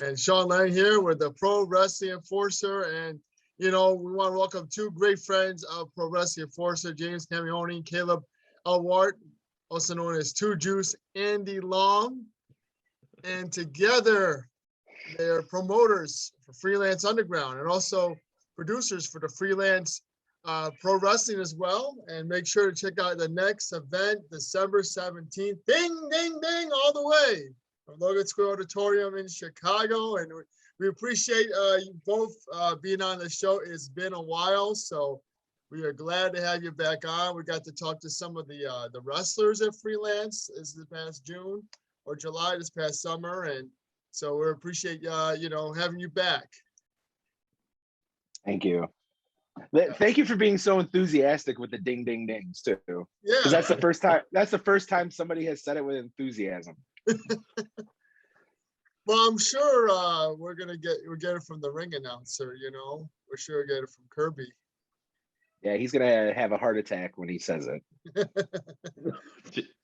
And Sean Lennon here with the Pro Wrestling Enforcer. And, you know, we want to welcome two great friends of Pro Wrestling Enforcer, James Camaioni and Caleb Ewardt, also known as Two Juice, Andy Long. And together, they're promoters for Freelance Underground and also producers for the Freelance Pro Wrestling as well. And make sure to check out the next event, December 17th. Ding, ding, ding, all the way from Logan Square Auditorium in Chicago. And we appreciate you both being on the show. It's been a while, so we are glad to have you back on. We got to talk to some of the wrestlers at Freelance this past June or July, this past summer. And so we appreciate you know, having you back. Thank you. Thank you for being so enthusiastic with the ding ding dings too. Yeah, because that's the first time. That's the first time somebody has said it with enthusiasm. Well, I'm sure we'll get it from the ring announcer. You know, we're sure we'll get it from Kirby. Yeah, he's gonna have a heart attack when he says it.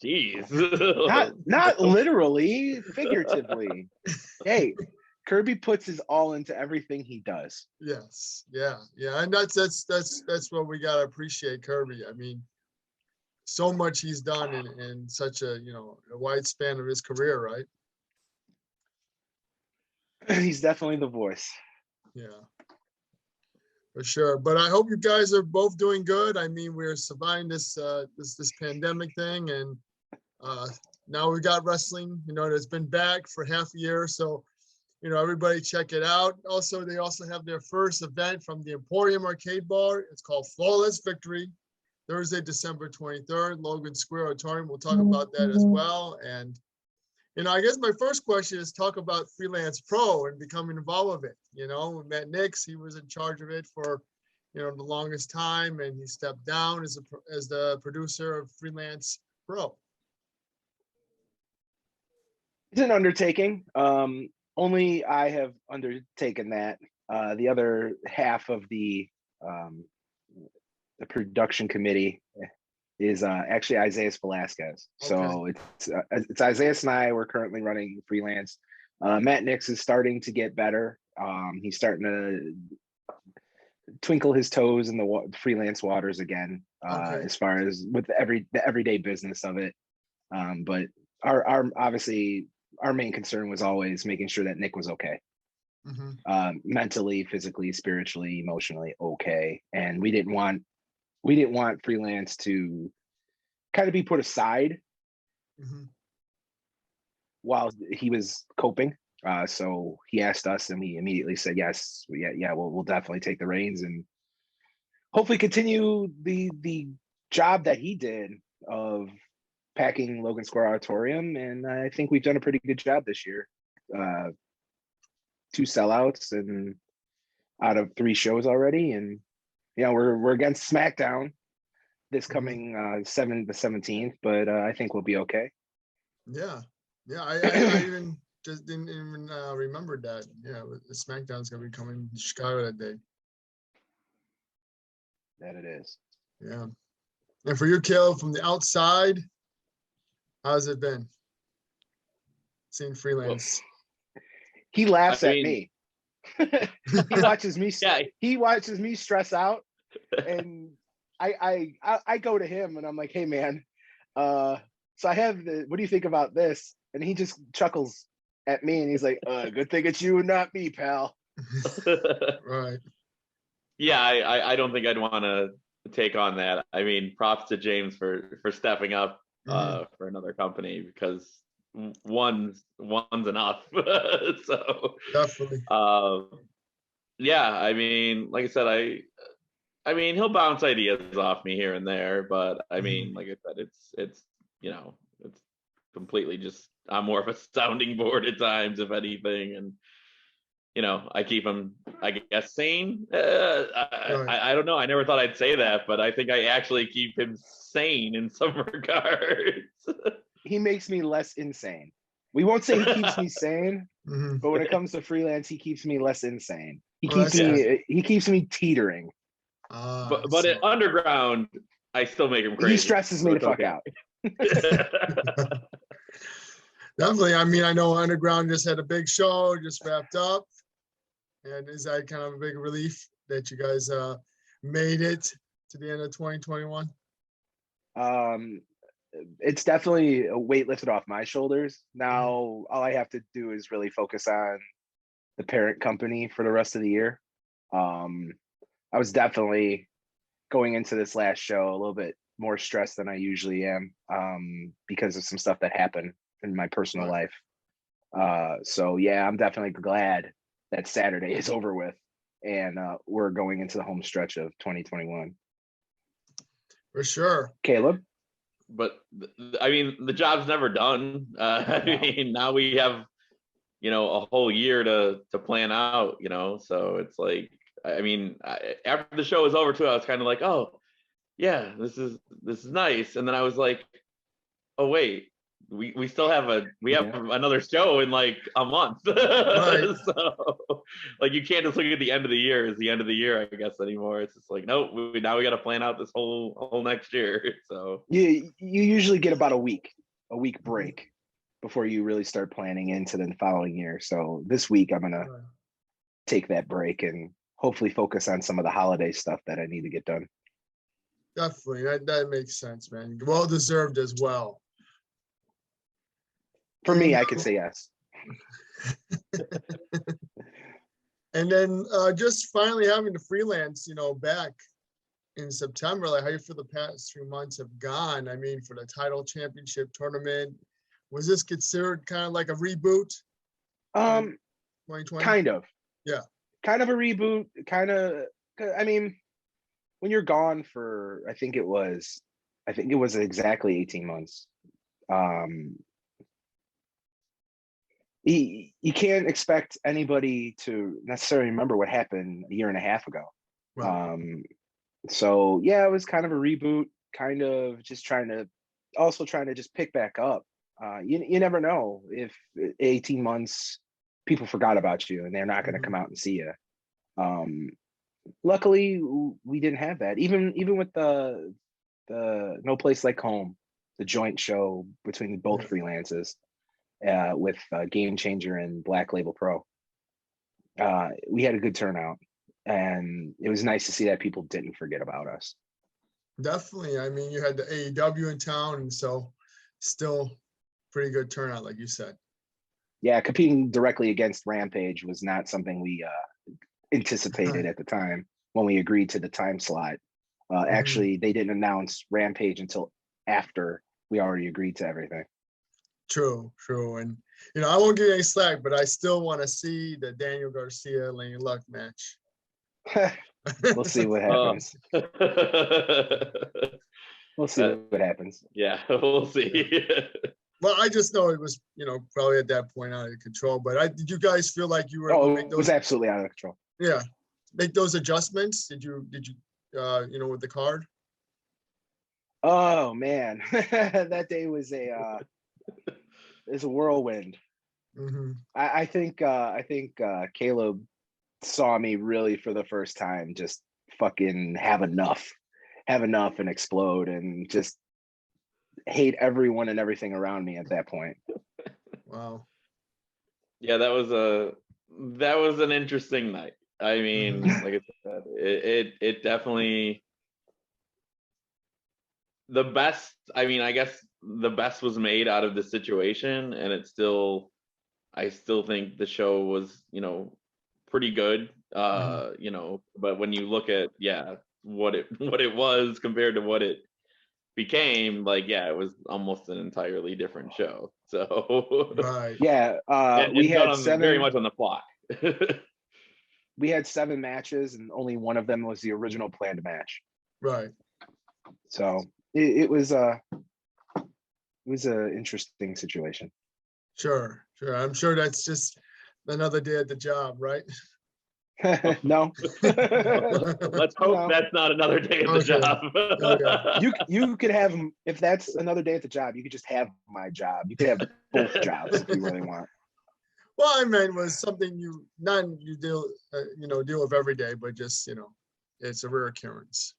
Jeez. Not literally, figuratively. Hey, Kirby puts his all into everything he does. Yes, yeah, and that's what we gotta appreciate Kirby. I mean, so much he's done in such a, you know, a wide span of his career, right? He's definitely the voice. Yeah, for sure. But I hope you guys are both doing good. I mean, we're surviving this pandemic thing, and now we got wrestling, you know, that's been back for half a year. So, you know, everybody check it out. Also, they also have their first event from the Emporium Arcade Bar. It's called Flawless Victory, Thursday, December 23rd, Logan Square Auditorium. We'll talk about that as well. And, you know, I guess my first question is talk about Freelance Pro and becoming involved with it. You know, Matt Knicks, he was in charge of it for, you know, the longest time, and he stepped down as the producer of Freelance Pro. It's an undertaking. Only I have undertaken that. The other half of the production committee is actually Isaias Velasquez. So it's Isaias and I. We're currently running Freelance. Matt Knicks is starting to get better. He's starting to twinkle his toes in the freelance waters again, as far as with the everyday business of it. But our obviously our main concern was always making sure that Nick was okay. Mentally, physically, spiritually, emotionally okay. And we didn't want Freelance to kind of be put aside while he was coping. So he asked us, and we immediately said yes. We'll definitely take the reins and hopefully continue the job that he did of packing Logan Square Auditorium. And I think we've done a pretty good job this year. 2 sellouts and out of 3 shows already. And yeah, we're against SmackDown this coming the 17th, but I think we'll be okay. Yeah, I even just didn't even remember that. Yeah, the SmackDown's gonna be coming to Chicago that day. That it is. Yeah, and for you, Caleb, from the outside, how's it been seeing Freelance? He laughs at me. He watches me. He watches me stress out, and I go to him and I'm like, "Hey, man, so I have what do you think about this?" And he just chuckles at me and he's like, "Good thing it's you and not me, pal." Right. Yeah, I don't think I'd want to take on that. I mean, props to James for stepping up for another company, because one's enough. So definitely. Yeah, I mean, like I said, I mean, he'll bounce ideas off me here and there, but I mean, like I said, it's you know, it's completely just, I'm more of a sounding board at times, if anything, and you know, I keep him, I guess, sane. I don't know. I never thought I'd say that, but I think I actually keep him sane in some regards. He makes me less insane. We won't say he keeps me sane, but when it comes to Freelance, he keeps me less insane. He keeps me teetering. But at Underground, I still make him crazy. He stresses me the fuck out. Definitely. I mean, I know Underground just had a big show, just wrapped up. And is that kind of a big relief that you guys made it to the end of 2021? It's definitely a weight lifted off my shoulders. Now, all I have to do is really focus on the parent company for the rest of the year. I was definitely going into this last show a little bit more stressed than I usually am because of some stuff that happened in my personal life. So yeah, I'm definitely glad that Saturday is over with and we're going into the home stretch of 2021. For sure. Caleb? But I mean, the job's never done. I mean, now we have, a whole year to plan out, so it's like, I mean, after the show was over too, I was kind of like, oh yeah, this is nice. And then I was like, oh wait, we still have another show in like a month. Right. So like, you can't just look at the end of the year as the end of the year, I guess, anymore. It's just like, nope, now we got to plan out this whole next year. So you usually get about a week break before you really start planning into the following year. So this week I'm gonna take that break and hopefully focus on some of the holiday stuff that I need to get done. Definitely. That makes sense, man. Well deserved as well. For me, I can say yes. And then just finally having the freelance, back in September, like how you feel the past 3 months have gone. I mean, for the title championship tournament, was this considered kind of like a reboot? 2020? Kind of. Yeah. Kind of a reboot, I mean, when you're gone for, I think it was exactly 18 months. You can't expect anybody to necessarily remember what happened a year and a half ago. Right. So yeah, it was kind of a reboot, kind of just trying to just pick back up. You never know if 18 months people forgot about you and they're not going to come out and see you. Luckily we didn't have that. Even with the No Place Like Home, the joint show between both freelances, with Game Changer and Black Label Pro. We had a good turnout, and it was nice to see that people didn't forget about us. Definitely. I mean, you had the AEW in town, and so still pretty good turnout, like you said. Yeah, competing directly against Rampage was not something we anticipated at the time when we agreed to the time slot. Actually, they didn't announce Rampage until after we already agreed to everything. True. And, I won't give you any slack, but I still want to see the Daniel Garcia Lane Luck match. We'll see what happens. We'll see what happens. Yeah, we'll see. Well, I just know it was, probably at that point out of control. But did you guys feel like you were able to make those? It was absolutely out of control. Yeah, make those adjustments. Did you with the card? Oh man, that day was a whirlwind. I think Caleb saw me really for the first time just fucking have enough and explode and just hate everyone and everything around me at that point. Wow. Yeah, that was an interesting night. I mean, like I said, it definitely, the best, I mean, I guess the best was made out of the situation, and I still think the show was, pretty good. But when you look at what it was compared to what it became, like, it was almost an entirely different show. So right. Yeah, we had very much on the fly. We had 7 matches, and only one of them was the original planned match. Right. So it was an interesting situation. Sure. I'm sure that's just another day at the job, right? No. Let's hope that's not another day at the job. Okay. You could have, if that's another day at the job, you could just have my job. You could have both jobs if you really want. What I meant was something you deal with every day, but just it's a rare occurrence.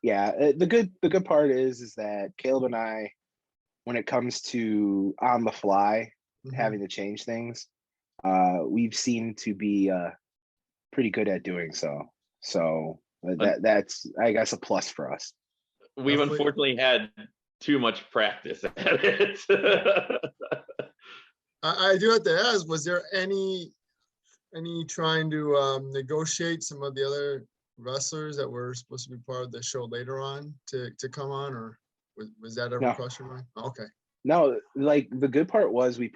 Yeah, the good part is that Caleb and I when it comes to on the fly Mhm. having to change things, we've seemed to be pretty good at doing so. So that's, I guess, a plus for us. We've Definitely. unfortunately had too much practice at it. I do have to ask, was there any trying to negotiate some of the other wrestlers that were supposed to be part of the show later on to come on, or was that ever No. crossed your mind? Okay. No, like the good part was we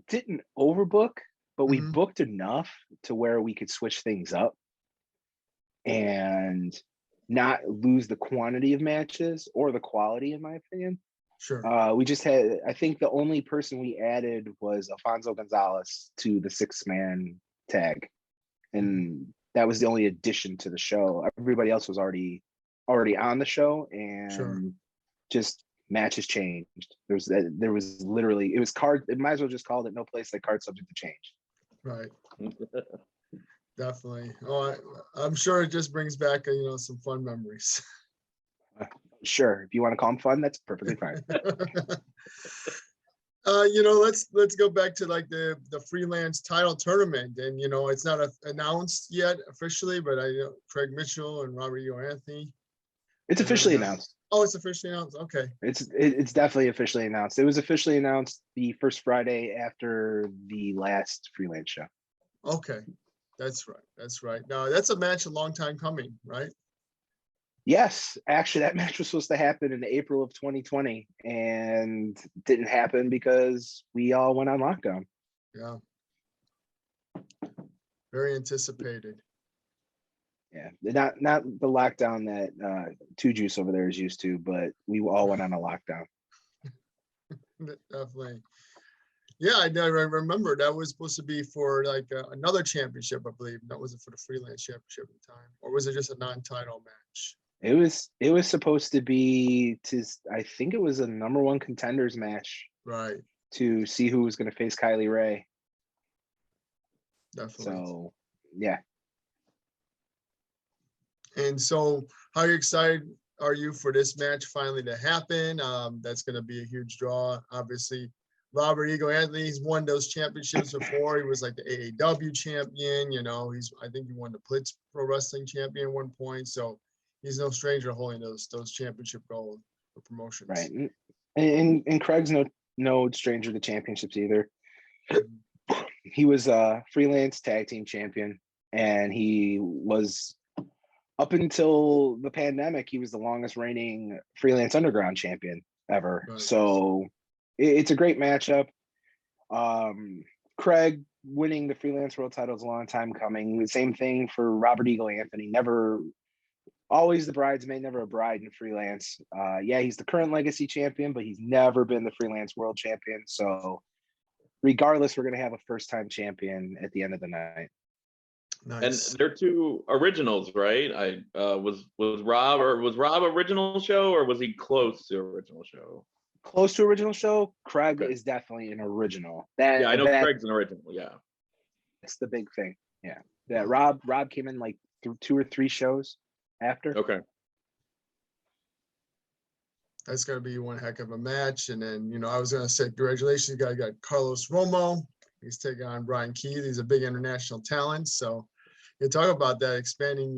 didn't overbook, but we Mhm. booked enough to where we could switch things up and not lose the quantity of matches or the quality, in my opinion. Sure. We just had, I think the only person we added was Alfonso Gonzalez to the 6-man tag. And that was the only addition to the show. Everybody else was already on the show, and Sure. just matches changed. There was literally, it was card, it might as well just called it No Place Like Card Subject to Change. Right. Definitely. Oh, I'm sure it just brings back some fun memories. Sure, if you want to call them fun, that's perfectly fine. Let's go back to like the freelance title tournament, and it's not announced yet officially, but I know Craig Mitchell and Robert Eo Anthony. It's officially announced. Oh, it's officially announced. Okay. It's definitely officially announced. It was officially announced the first Friday after the last freelance show. Okay, that's right. That's right. Now that's a match a long time coming, right? Yes, actually, that match was supposed to happen in April of 2020 and didn't happen because we all went on lockdown. Yeah. Very anticipated. Yeah, not the lockdown that Two Juice over there is used to, but we all went on a lockdown. Definitely. Yeah, I remember that was supposed to be for like another championship, I believe. That wasn't for the freelance championship at the time, or was it just a non-title match? It was supposed to be I think it was a #1 contenders match, right, to see who was going to face Kylie Ray. Definitely. So, yeah. And so, how excited are you for this match finally to happen? That's going to be a huge draw. Obviously, Robert Ego Anthony's won those championships before. He was like the AAW champion. I think he won the Blitz Pro Wrestling champion at one point. So he's no stranger to holding those championship gold for promotions. Right. And Craig's no stranger to championships either. He was a freelance tag team champion, and he was, up until the pandemic, he was the longest reigning Freelance Underground champion ever. Right. So it's a great matchup. Craig winning the freelance world title is a long time coming. The same thing for Robert Ego Anthony. Always the bridesmaid, never a bride in freelance. Yeah, he's the current legacy champion, but he's never been the freelance world champion. So regardless, we're going to have a first-time champion at the end of the night. Nice. And they're two originals, right? Was Rob original show, or was he close to original show? Close to original show. Craig Okay. is definitely an original. Yeah, I know Craig's an original. Yeah, that's the big thing. Yeah, that Rob came in like 2 or 3 shows after. Okay. That's going to be one heck of a match. And then, I was going to say, congratulations, you got Carlos Romo. He's taking on Brian Keith. He's a big international talent. So you talk about that, expanding,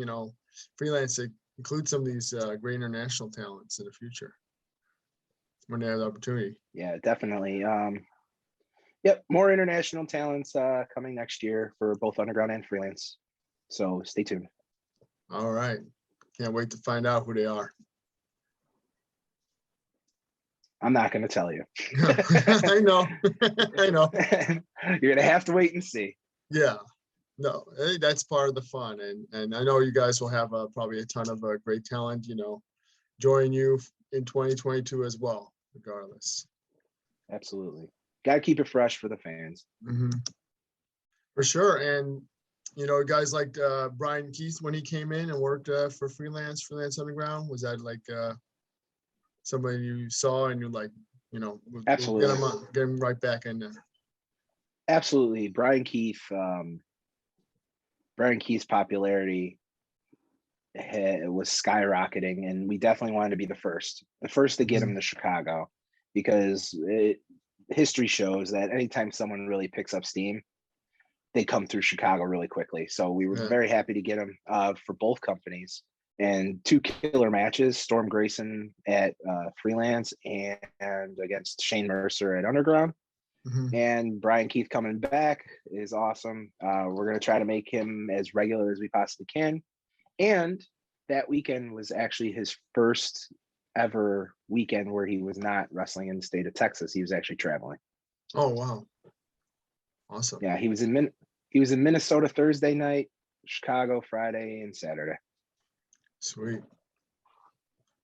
freelance to include some of these great international talents in the future when they have the opportunity. Yeah, definitely. Yep, more international talents coming next year for both underground and freelance. So stay tuned. All right. Can't wait to find out who they are. I'm not going to tell you. I know. I know. You're going to have to wait and see. Yeah. No, that's part of the fun. And I know you guys will have probably a ton of great talent, join you in 2022 as well, regardless. Absolutely. Got to keep it fresh for the fans. Mm-hmm. For sure. And, guys like Brian Keith, when he came in and worked for Freelance Underground, was that like somebody you saw and you're like, Absolutely. We'll get him right back in there? Absolutely. Brian Keith's popularity was skyrocketing, and we definitely wanted to be the first to get him to Chicago, because history shows that anytime someone really picks up steam, they come through Chicago really quickly. So we were very happy to get him for both companies, and 2 killer matches: Storm Grayson at Freelance and against Shane Mercer at Underground. And Brian Keith coming back is awesome. We're going to try to make him as regular as we possibly can. And that weekend was actually his first ever weekend where he was not wrestling in the state of Texas. He was actually traveling. Oh, wow. Awesome. Yeah, he was in Minnesota Thursday night, Chicago Friday and Saturday. Sweet.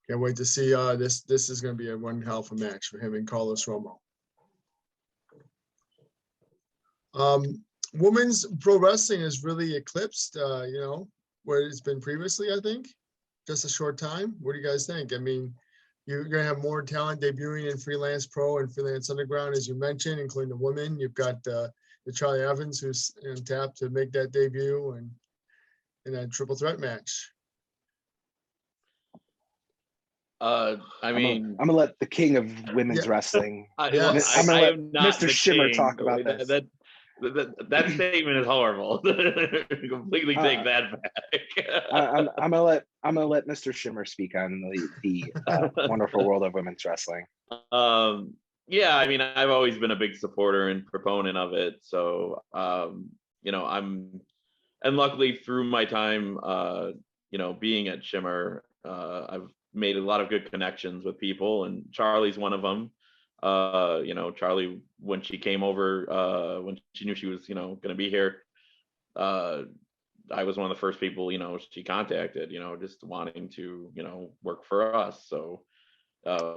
Can't wait to see this is going to be a one hell of a match for him and Carlos Romo. Women's pro wrestling is really eclipsed, where it's been previously, I think. Just a short time. What do you guys think? I mean, you're going to have more talent debuting in Freelance Pro and Freelance Underground, as you mentioned, including the women. You've got the Charlie Evans, who's in tap to make that debut, and in that triple threat match. I mean, I'm gonna let the king of women's wrestling. I'm gonna let Mr. Shimmer talk about this. That statement is horrible. Completely take that back. I'm gonna let Mr. Shimmer speak on the wonderful world of women's wrestling. Yeah, I mean, I've always been a big supporter and proponent of it. So, and luckily through my time, being at Shimmer, I've made a lot of good connections with people, and Charlie's one of them. Charlie, when she came over, when she knew she was, going to be here, I was one of the first people, she contacted, just wanting to, work for us. So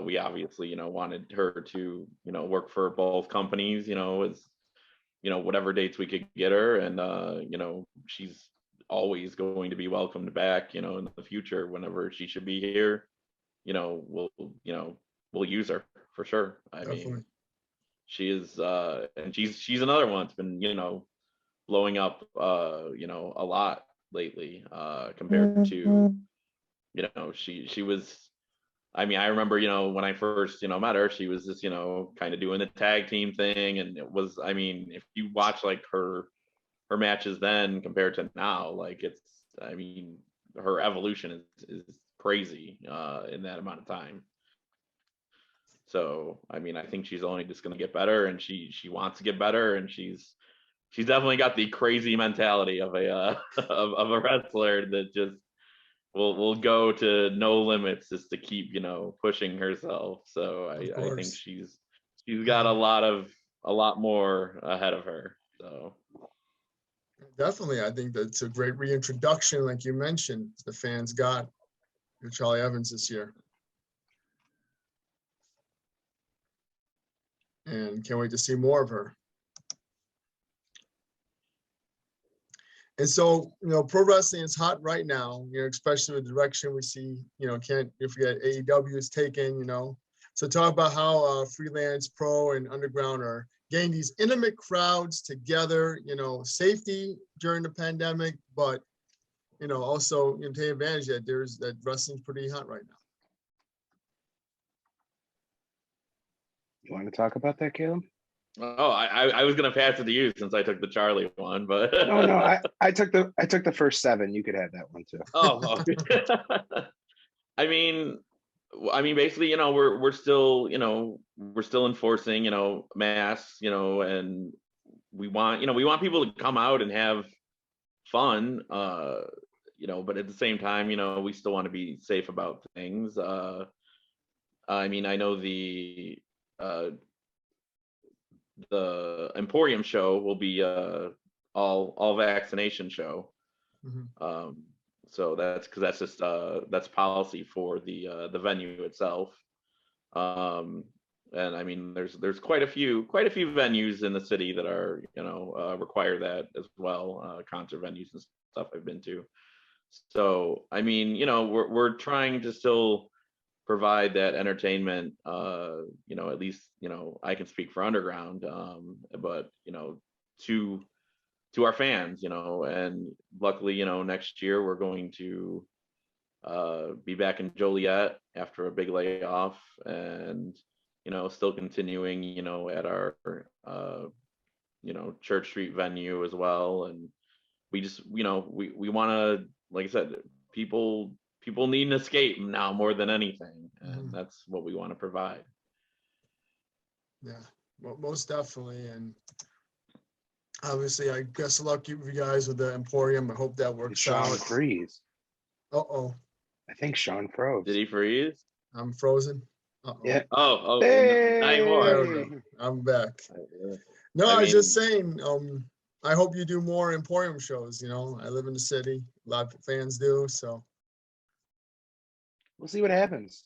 we obviously, wanted her to, work for both companies, as, whatever dates we could get her. And, she's always going to be welcomed back, in the future, whenever she should be here, we'll use her for sure. I mean, she is, and she's another one that's been, blowing up, a lot lately, compared to, she was, I mean, I remember, when I first, met her, she was just, kind of doing the tag team thing. And it was, I mean, if you watch like her matches then compared to now, like I mean, her evolution is crazy, in that amount of time. So, I mean, I think she's only just going to get better, and she wants to get better, and she's definitely got the crazy mentality of a of a wrestler that just will go to no limits just to keep, pushing herself. So I think she's got a lot more ahead of her. So definitely, I think that's a great reintroduction, like you mentioned, the fans got to Charlie Evans this year. And can't wait to see more of her. And so, pro wrestling is hot right now, especially with the direction we see, can't forget AEW is taken, So talk about how Freelance Pro and Underground are getting these intimate crowds together, safety during the pandemic, but, also take advantage that wrestling's pretty hot right now. You want to talk about that, Caleb? Oh, I was gonna pass it to you since I took the Charlie one, but no, I took the first 7. You could have that one too. Oh, I mean, basically, we're still, we're still enforcing, masks, and we want people to come out and have fun, but at the same time, we still want to be safe about things. I mean, I know the Emporium show will be all vaccination show. So that's because that's just that's policy for the venue itself. And I mean, there's quite a few venues in the city that are require that as well, concert venues and stuff I've been to. So I mean, we're trying to still provide that entertainment, at least, I can speak for Underground, but, to our fans, and luckily, next year we're going to be back in Joliet after a big layoff, and still continuing at our Church Street venue as well. And we just we want to, like I said, people need an escape now more than anything, and that's what we want to provide. Yeah, well, most definitely. And obviously, I guess luck you guys with the Emporium. I hope that works Sean out. freeze. Uh-oh. I think Sean froze. Did he freeze? I'm frozen. Uh-oh. Yeah. Oh, Hey! not anymore. There we go. I'm back. No, I was just saying, I hope you do more Emporium shows. I live in the city. A lot of fans do, so. We'll see what happens.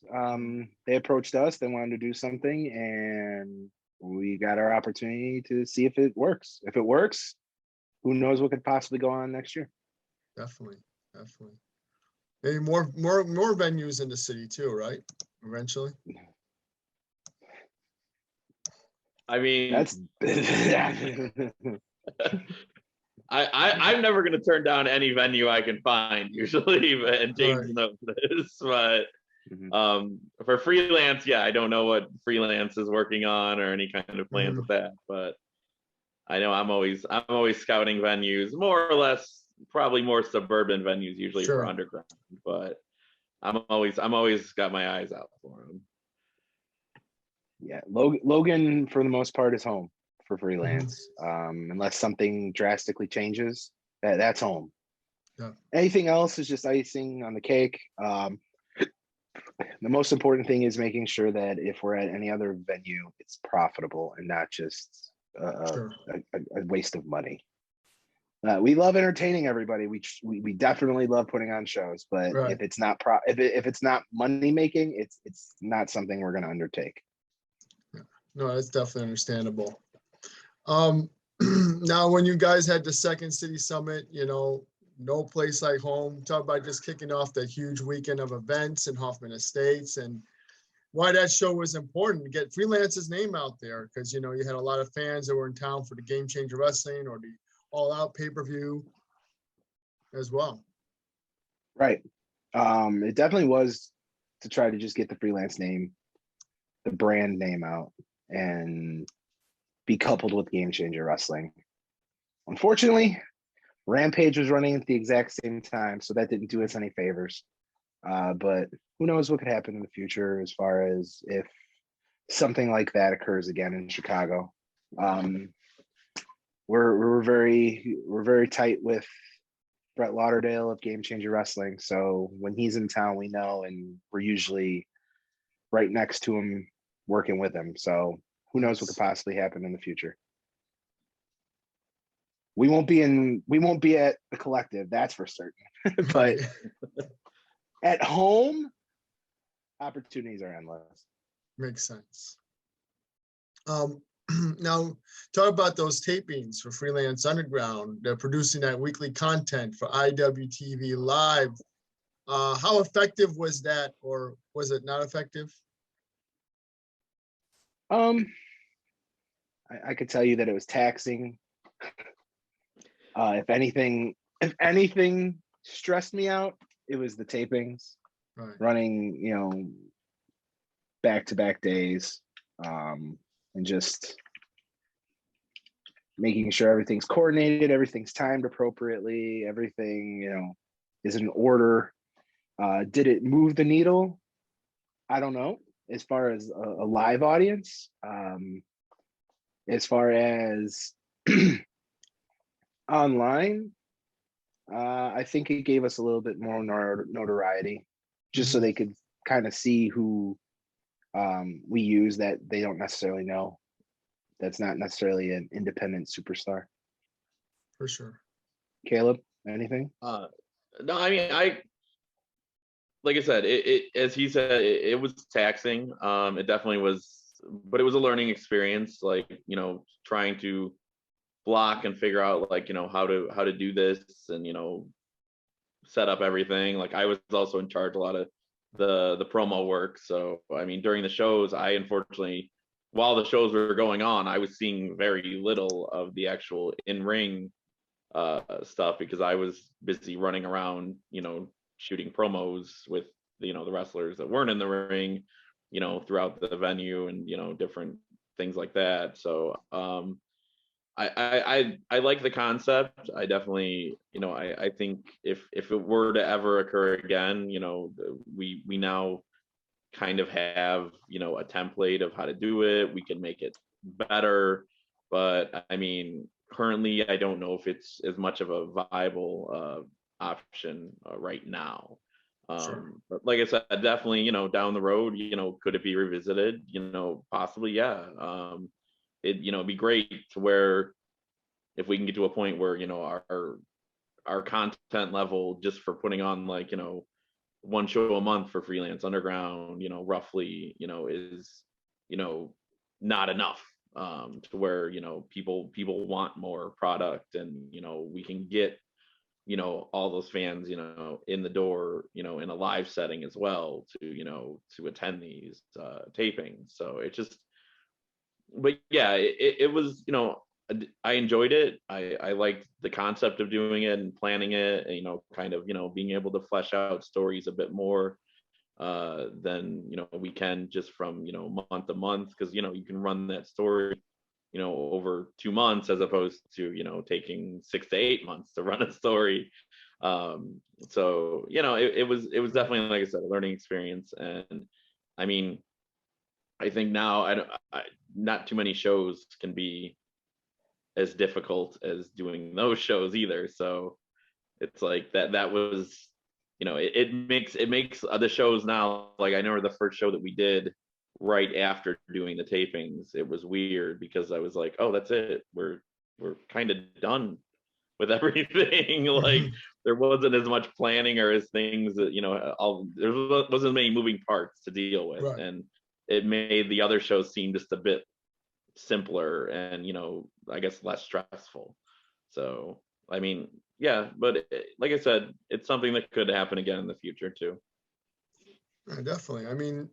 They approached us. They wanted to do something, and we got our opportunity to see if it works. If it works, who knows what could possibly go on next year? Definitely. Maybe more venues in the city too, right? Eventually. I mean, that's. I'm never going to turn down any venue I can find usually, and James knows this, but for freelance, yeah, I don't know what freelance is working on or any kind of plans with that, but I know I'm always scouting venues, more or less, probably more suburban venues usually for underground, but I'm always got my eyes out for them. Yeah, Logan for the most part is home for freelance, unless something drastically changes. That's home. Yeah. Anything else is just icing on the cake. The most important thing is making sure that if we're at any other venue, it's profitable and not just a waste of money. We love entertaining everybody. We definitely love putting on shows, but if it's not if it's not money making, it's not something we're going to undertake. Yeah. No, that's definitely understandable. Now, when you guys had the Second City Summit, no place like home. Talk about just kicking off that huge weekend of events in Hoffman Estates, and why that show was important to get Freelance's name out there, because you had a lot of fans that were in town for the Game Changer Wrestling or the All Out pay-per-view as well. Right. It definitely was to try to just get the Freelance name, the brand name out, and be coupled with Game Changer Wrestling. Unfortunately, Rampage was running at the exact same time, so that didn't do us any favors. But who knows what could happen in the future as far as if something like that occurs again in Chicago. We're very tight with Brett Lauderdale of Game Changer Wrestling, so when he's in town, we know, and we're usually right next to him, working with him. So who knows what could possibly happen in the future. We won't be at the Collective, that's for certain. But at home, opportunities are endless. Makes sense. Now, talk about those tapings for Freelance Underground. They're producing that weekly content for IWTV Live. How effective was that, or was it not effective? I could tell you that it was taxing. If anything stressed me out, it was the tapings, running, back-to-back days, and just making sure everything's coordinated, everything's timed appropriately, everything, is in order. Did it move the needle? I don't know. As far as a live audience, as far as online, I think it gave us a little bit more notoriety, just so they could kind of see who we use that they don't necessarily know. That's not necessarily an independent superstar. For sure. Caleb, anything? No, I mean, like I said, it as he said, it was taxing. It definitely was, but it was a learning experience. Like, trying to block and figure out, like, how to do this, and set up everything. Like, I was also in charge a lot of the promo work. So I mean, during the shows, I unfortunately, while the shows were going on, I was seeing very little of the actual in-ring stuff, because I was busy running around, shooting promos with the wrestlers that weren't in the ring, throughout the venue, and different things like that. So I like the concept. I definitely, I think if it were to ever occur again, we now kind of have, a template of how to do it. We can make it better, but I mean, currently, I don't know if it's as much of a viable option right now. Sure. But like I said, definitely, down the road, could it be revisited? Possibly, yeah. It'd be great to where if we can get to a point where, our content level just for putting on like, one show a month for Freelance Underground, roughly, is, not enough, to where, people want more product, and, we can get, all those fans, in the door, in a live setting as well to attend these tapings. So it just, but yeah, it was, I enjoyed it. I liked the concept of doing it and planning it, and, kind of, being able to flesh out stories a bit more than, we can just from, month to month, because, you can run that story, over 2 months, as opposed to, taking 6 to 8 months to run a story. So, it was definitely, like I said, a learning experience. And I mean, I think now not too many shows can be as difficult as doing those shows either. So it's like that was, it makes the shows now, like I know the first show that we did right after doing the tapings, it was weird because I was like, oh, that's it. We're kind of done with everything. Like there wasn't as much planning or as things that, there wasn't many moving parts to deal with. Right. And it made the other shows seem just a bit simpler and, I guess less stressful. So, I mean, yeah, but like I said, it's something that could happen again in the future too. Definitely. I mean,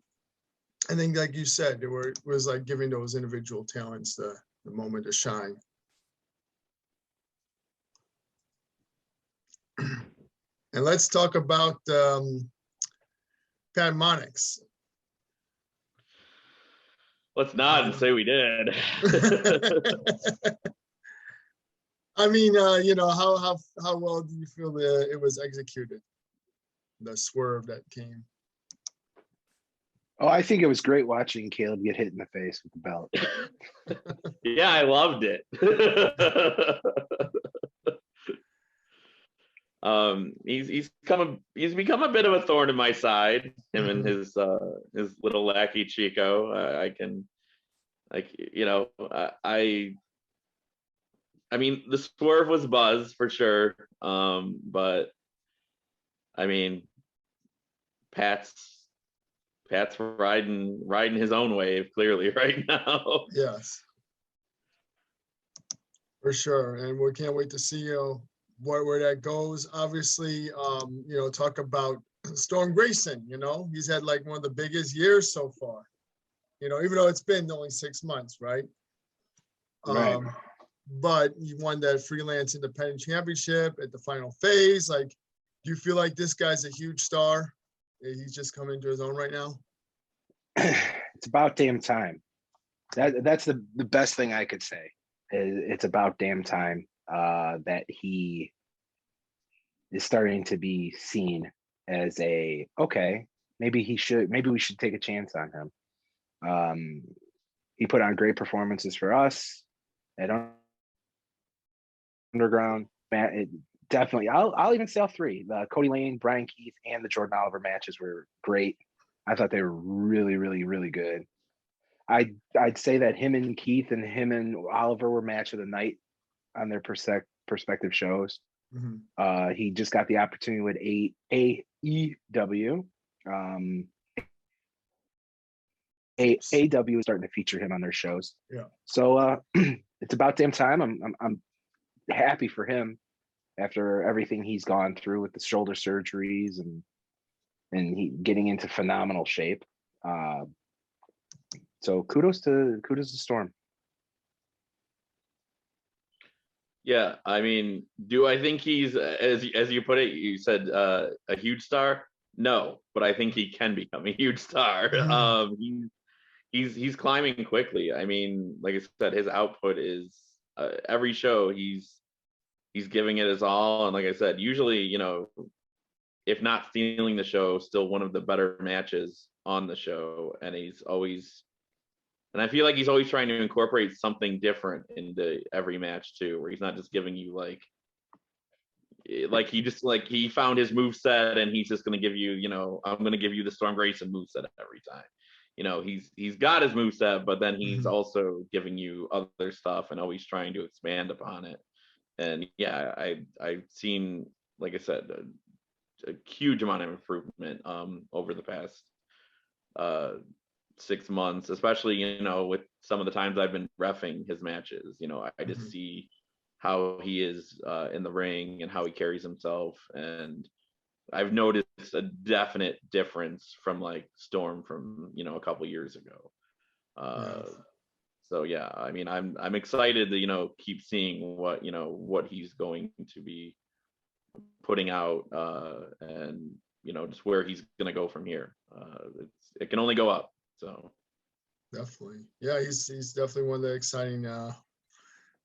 I think, like you said, it was like giving those individual talents the moment to shine. And let's talk about Pat Monix. Let's nod and say we did. I mean, how well do you feel that it was executed? The swerve that came. Oh, I think it was great watching Caleb get hit in the face with the belt. Yeah, I loved it. He's become a bit of a thorn in my side. Him and his little lackey Chico. I mean, the swerve was buzz for sure. But I mean, Pat's riding his own wave clearly right now. Yes, for sure, and we can't wait to see where that goes. Obviously, talk about Storm Grayson. He's had like one of the biggest years so far. Even though it's been only 6 months, right? Right. But he won that freelance independent championship at the final phase. Like, do you feel like this guy's a huge star? He's just coming into his own right now. It's about damn time. That's the best thing I could say. It's about damn time that he is starting to be seen as okay, maybe we should take a chance on him. He put on great performances for us at Underground. Definitely, I'll even say all three: the Cody Lane, Brian Keith, and the Jordan Oliver matches were great. I thought they were really, really, really good. I'd say that him and Keith and him and Oliver were match of the night on their perspective shows. Mm-hmm. He just got the opportunity with AEW. AEW is starting to feature him on their shows. Yeah. So it's about damn time. I'm happy for him after everything he's gone through with the shoulder surgeries and he getting into phenomenal shape. So kudos to Storm. Yeah, I mean, do I think he's, as you put it, you said a huge star? No, but I think he can become a huge star. He's climbing quickly. I mean, like I said, his output is every show he's giving it his all, and like I said, usually, if not stealing the show, still one of the better matches on the show, and I feel like he's always trying to incorporate something different into every match too, where he's not just giving you like he found his move set and he's just going to give you, I'm going to give you the Storm Grayson move set every time. He's got his move set, but then he's also giving you other stuff and always trying to expand upon it. And yeah, I've seen, like I said, a huge amount of improvement over the past 6 months, especially, with some of the times I've been reffing his matches. I just see how he is in the ring and how he carries himself. And I've noticed a definite difference from like Storm from, a couple years ago. So yeah, I mean, I'm excited to, keep seeing what he's going to be putting out and, just where he's going to go from here. It can only go up. So definitely, yeah, he's definitely one of the exciting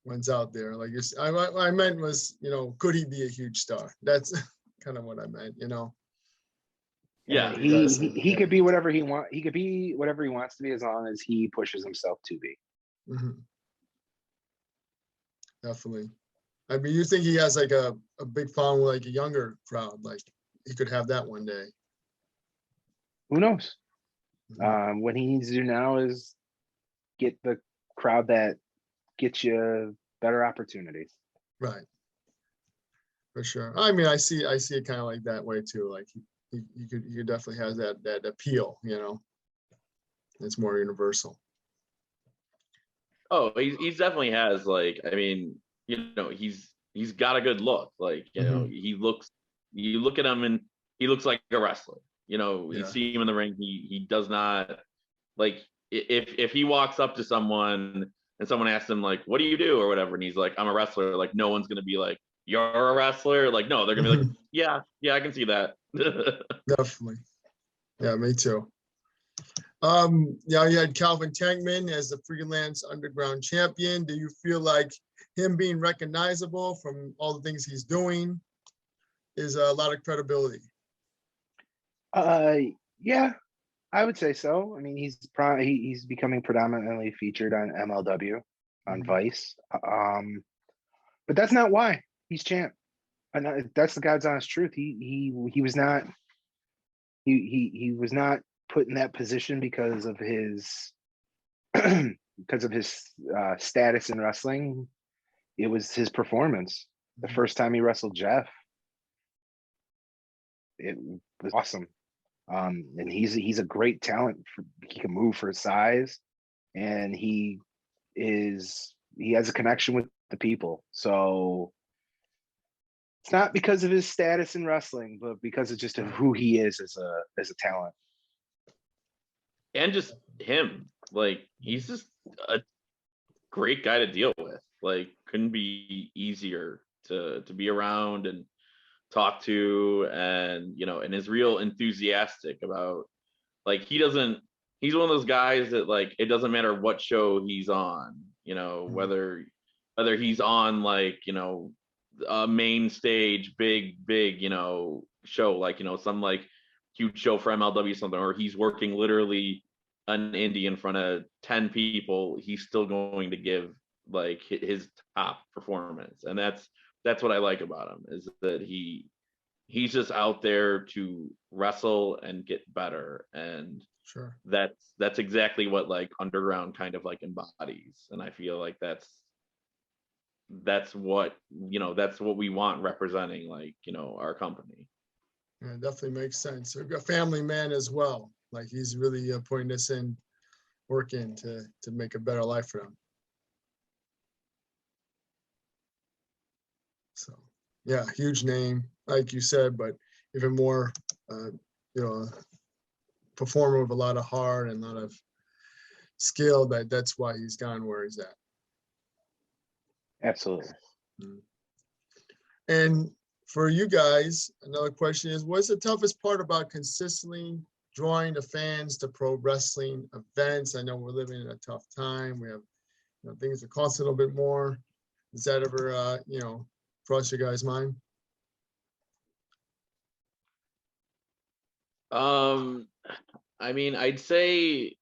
ones out there. Like what I meant was, could he be a huge star? That's kind of what I meant, Yeah, he could be whatever he wants. He could be whatever he wants to be, as long as he pushes himself to be. Definitely. I mean, you think he has like a big following, like a younger crowd, like he could have that one day? Who knows? What he needs to do now is get the crowd that gets you better opportunities. Right. For sure. I mean, I see it kind of like that way too. Like he could definitely has that appeal, It's more universal. Oh, he definitely has, like, I mean, he's got a good look. Like, you look at him and he looks like a wrestler. You see him in the ring, he does not, like, if he walks up to someone and someone asks him like, what do you do or whatever, and he's like, I'm a wrestler, like, no one's gonna be like, you're a wrestler. Like, no, they're gonna be like, yeah, I can see that. Definitely. Yeah, me too. Yeah, you had Calvin Tankman as the Freelance Underground champion. Do you feel like him being recognizable from all the things he's doing is a lot of credibility? Yeah, I would say so. I mean, he's becoming predominantly featured on MLW, on Vice. But that's not why he's champ. And that's the God's honest truth. He was not put in that position because of his status in wrestling. It was his performance. The first time he wrestled Jeff, it was awesome. And he's a great talent. He can move for his size, and he has a connection with the people. So it's not because of his status in wrestling, but because of just who he is as a talent. And just him, like, he's just a great guy to deal with. Like, couldn't be easier to be around and talk to, and and is real enthusiastic about, like, he's one of those guys that, like, it doesn't matter what show he's on, whether he's on, like, a main stage big show, like, some like huge show for MLW something, or he's working literally an indie in front of 10 people, he's still going to give like his top performance. And that's what I like about him, is that he's just out there to wrestle and get better. And sure, that's exactly what like Underground kind of like embodies. And I feel like that's what we want representing, like, our company. Yeah, definitely makes sense. A family man as well. Like, he's really putting this in work in to make a better life for them. So yeah, huge name, like you said, but even more, performer with a lot of heart and a lot of skill. That's why he's gone where he's at. Absolutely. And for you guys, another question is, what's the toughest part about consistently drawing the fans to pro wrestling events? I know we're living in a tough time. We have, things that cost a little bit more. Does that ever, cross your guys' mind? I mean, I'd say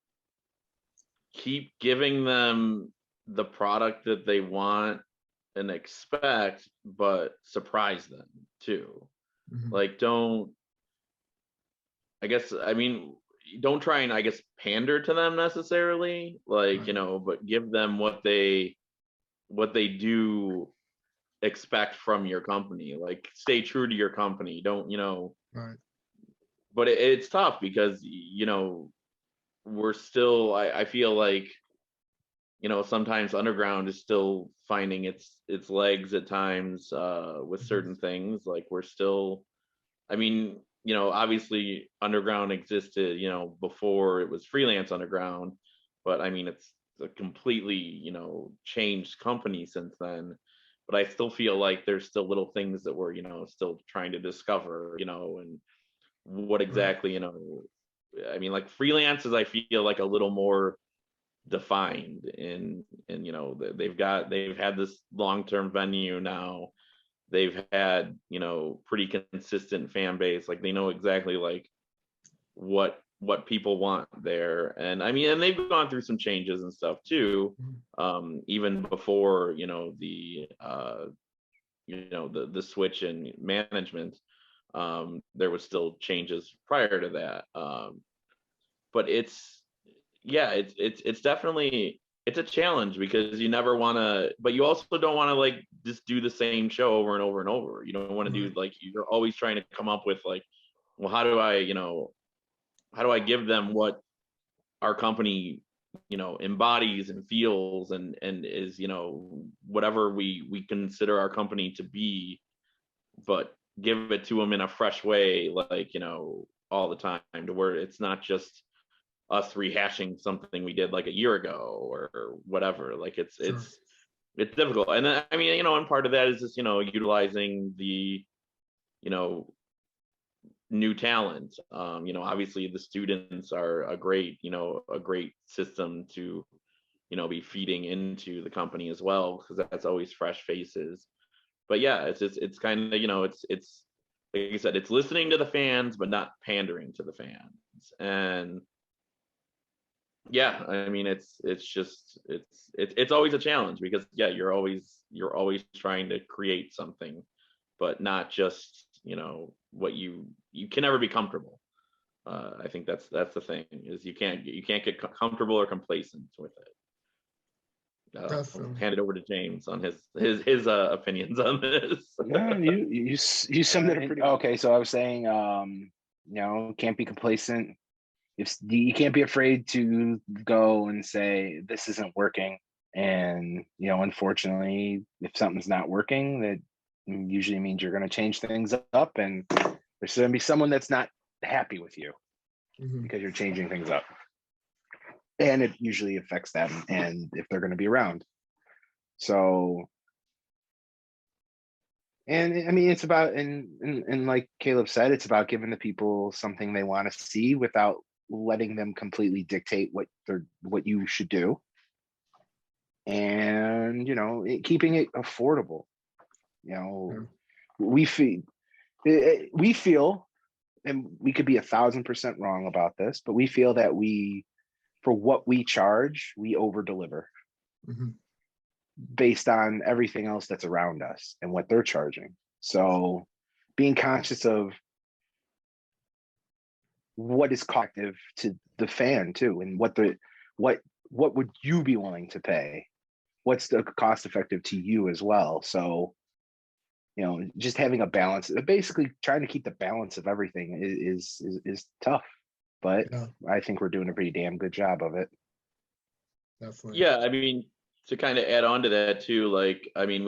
keep giving them the product that they want and expect, but surprise them too. Mhm. Like, don't try and, I guess, pander to them necessarily, like, Right. but give them what they do expect from your company. Like, stay true to your company. Don't, Right. but it's tough because, we're still, I feel like, sometimes underground is still finding its legs at times with certain things. Like, we're still, I mean, obviously underground existed, before it was Freelance Underground, but I mean, it's a completely, changed company since then. But I still feel like there's still little things that we're, still trying to discover, and what Right. exactly, I mean, like, freelance is, I feel like, a little more defined and they've had this long-term venue now. They've had, pretty consistent fan base. Like, they know exactly, like, what people want there. And I mean, and they've gone through some changes and stuff too, even before, the switch in management. There was still changes prior to that. But it's definitely, it's a challenge because you never want to, but you also don't want to, like, just do the same show over and over and over. You don't want to do, Right. like, you're always trying to come up with, like, well, how do I give them what our company, embodies and feels and is, whatever we consider our company to be, but give it to them in a fresh way, like, all the time, to where it's not just us rehashing something we did like a year ago or whatever. Like, Sure. it's difficult. And then, I mean, and part of that is just, utilizing the, you know, new talent. Obviously the students are a great system to, be feeding into the company as well, because that's always fresh faces. But yeah, it's kind of, it's like I said, it's listening to the fans, but not pandering to the fans. And yeah, I mean, it's always a challenge because, yeah, you're always trying to create something, but not just, what you can never be comfortable. I think that's the thing, is you can't get comfortable or complacent with it. I'll Definitely. hand it over to James on his opinions on this. No, you summed it up pretty well. Okay, so I was saying, can't be complacent. If you can't be afraid to go and say this isn't working, and unfortunately, if something's not working, that usually means you're going to change things up, and there's going to be someone that's not happy with you because you're changing things up, and it usually affects them, and if they're going to be around. So, and I mean, it's about, and like Caleb said, it's about giving the people something they want to see without letting them completely dictate what you should do, and keeping it affordable. We feel, and we could be 1,000% wrong about this, but we feel that for what we charge, we over deliver based on everything else that's around us and what they're charging. So being conscious of what is collective to the fan too, and what would you be willing to pay? What's the cost effective to you as well? So, just having a balance, basically trying to keep the balance of everything is tough, but Yeah, I think we're doing a pretty damn good job of it. definitely. Yeah, I mean, to kind of add on to that too, like, I mean,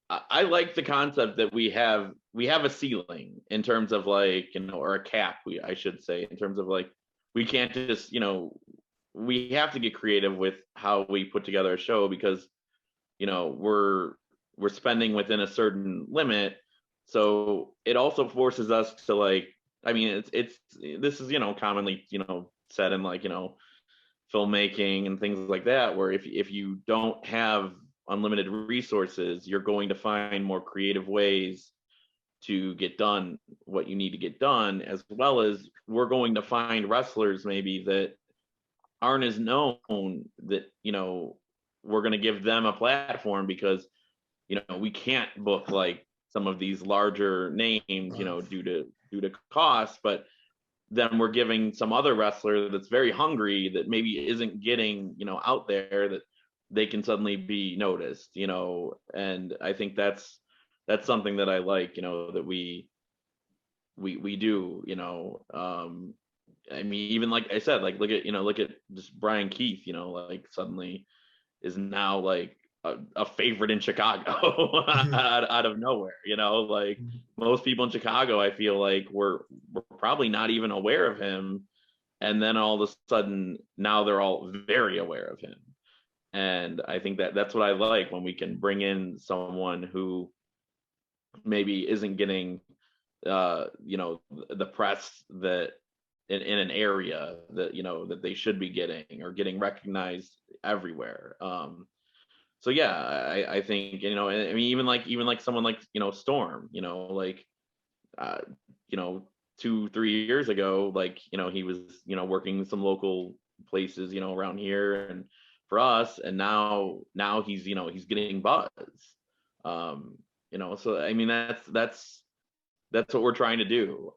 I like the concept that we have a ceiling in terms of, like, or a cap, I should say, in terms of, like, we can't just, we have to get creative with how we put together a show, because we're spending within a certain limit. So it also forces us to like, I mean, this is, commonly, said in like, filmmaking and things like that, where if you don't have unlimited resources, you're going to find more creative ways to get done what you need to get done, as well as we're going to find wrestlers maybe that aren't as known, that we're going to give them a platform, because we can't book like some of these larger names, due to cost. But then we're giving some other wrestler that's very hungry, that maybe isn't getting out there, that they can suddenly be noticed, and I think that's something that I like, that we do, I mean, even like I said, like look at just Brian Keith, like suddenly is now like a favorite in Chicago out of nowhere, like most people in Chicago, I feel like we're probably not even aware of him. And then all of a sudden now they're all very aware of him. And I think that's what I like, when we can bring in someone who maybe isn't getting, the press that in an area that, that they should be getting, or getting recognized everywhere. So yeah, I think, I mean, even like someone like, Storm, like, 2-3 years ago, like, he was, working some local places, around here and for us. And now he's, he's getting buzz. So I mean, that's what we're trying to do,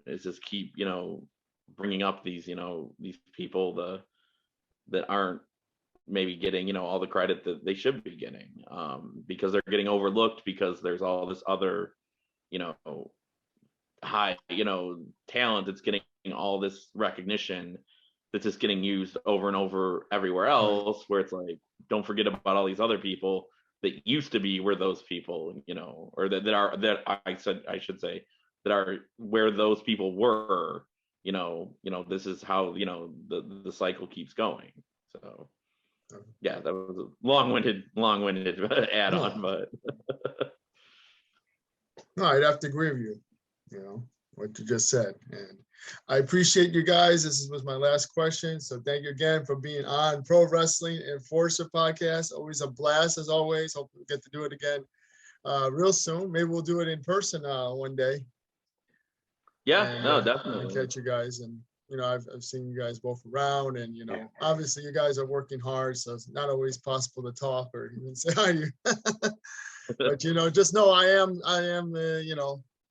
is just keep, bringing up these, these people that aren't maybe getting, all the credit that they should be getting, because they're getting overlooked, because there's all this other, high, talent that's getting all this recognition, that's just getting used over and over everywhere else, where it's like, don't forget about all these other people that used to be where those people, or that I should say, that are where those people were, this is how, the cycle keeps going. So yeah, that was a long-winded add-on, but No, I'd have to agree with you, what you just said. And I appreciate you guys. This was my last question. So thank you again for being on Pro Wrestling Enforcer podcast. Always a blast, as always. Hope we get to do it again real soon. Maybe we'll do it in person one day. Yeah, and, no, definitely. catch you guys. And, I've seen you guys both around, and, obviously you guys are working hard, so it's not always possible to talk or even say hi to you. But, just know I am,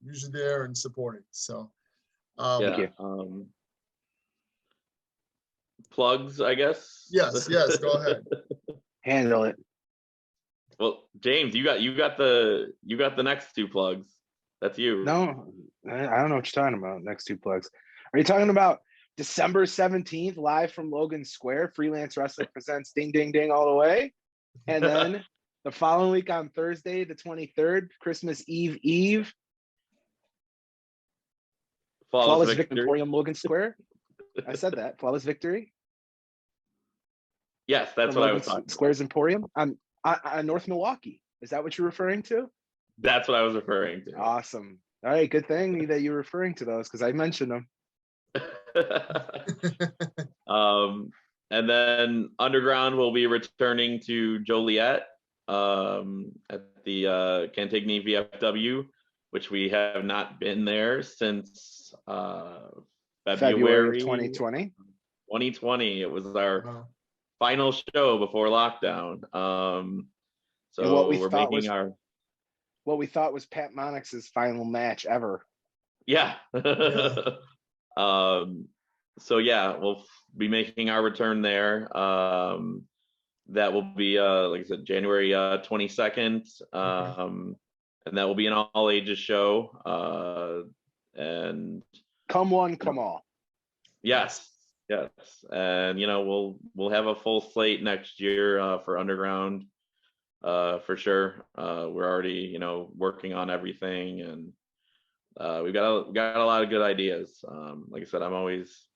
usually there and supporting. So, yeah. Plugs, I guess. Yes, go ahead. Handle it. Well, James, you got the next two plugs. That's you. No, I don't know what you're talking about. Next two plugs. Are you talking about December 17th, live from Logan Square? Freelance Wrestling presents Ding Ding Ding all the way. And then the following week on Thursday, the 23rd, Christmas Eve, Flawless Victory, Emporium Logan Square. I said that. Flawless Victory. Yes, that's what I was talking Square's Emporium on North Milwaukee. Is that what you're referring to? That's what I was referring to. Awesome. All right, good thing that you're referring to those, because I mentioned them. And then Underground will be returning to Joliet at the Cantigny VFW, which we have not been there since February 2020. 2020. It was our final show before lockdown. So what we thought was Pat Monix's final match ever. Yeah. So yeah, we'll be making our return there. That will be like I said, January 22nd. And that will be an all ages show. And come one, come all. Yes. And we'll have a full slate next year for Underground. For sure. We're already, working on everything, and we've got a lot of good ideas. Like I said, I'm always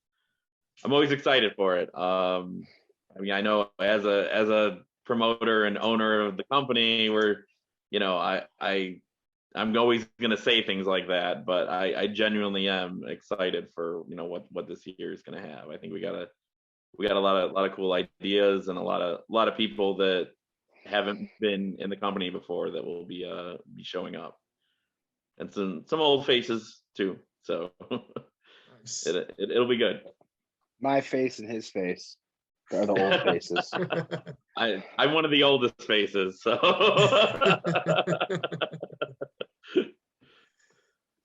excited for it. I mean, I know as a promoter and owner of the company, where, you know, I'm always going to say things like that, but I genuinely am excited for, you know, what this year is going to have. I think we got a lot of cool ideas, and a lot of people that haven't been in the company before that will be showing up, and some old faces too. So Nice. it'll be good. My face and his face are the old faces. I'm one of the oldest faces, so.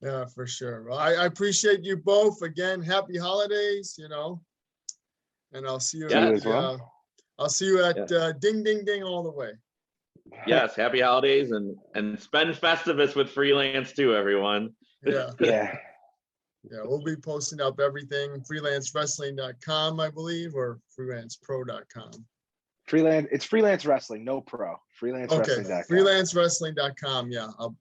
Yeah, for sure. Well, I appreciate you both. Again, happy holidays, you know, and I'll see you Yeah, at as well. I'll see you at Ding Ding Ding all the way. Yes, happy holidays, and spend Festivus with Freelance too, everyone. Yeah. Yeah. Yeah, we'll be posting up everything, freelancewrestling.com, I believe, or freelancepro.com. It's freelance wrestling, no pro. Freelancewrestling.com. Okay, freelancewrestling.com. Yeah, I'll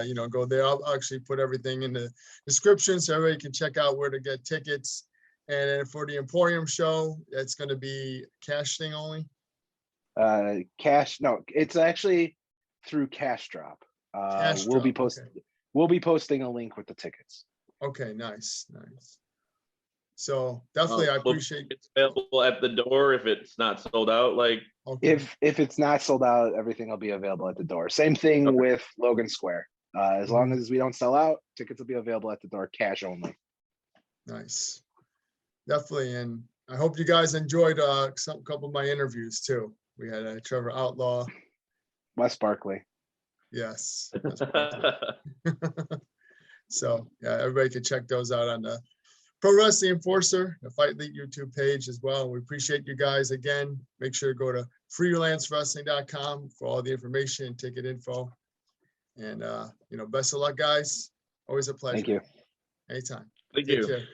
you know, go there. I'll actually put everything in the description so everybody can check out where to get tickets. And then for the Emporium show, it's going to be cash thing only. Cash, no, it's actually through Cash Drop. Cash We'll be Drop, posting. We'll be posting a link with the tickets. Okay, nice. So definitely, I appreciate. It's available at the door if it's not sold out. Like, Okay. If it's not sold out, everything will be available at the door. Same thing with Logan Square. As long as we don't sell out, tickets will be available at the door, cash only. Nice, definitely, and I hope you guys enjoyed couple of my interviews too. We had Trevor Outlaw, Wes Barkley. Yes. So yeah, everybody can check those out on the Pro Wrestling Enforcer, the Fight League YouTube page as well. We appreciate you guys again. Make sure to go to freelancewrestling.com for all the information and ticket info. And you know, best of luck, guys. Always a pleasure. Thank you. Anytime. Thank Take you. care.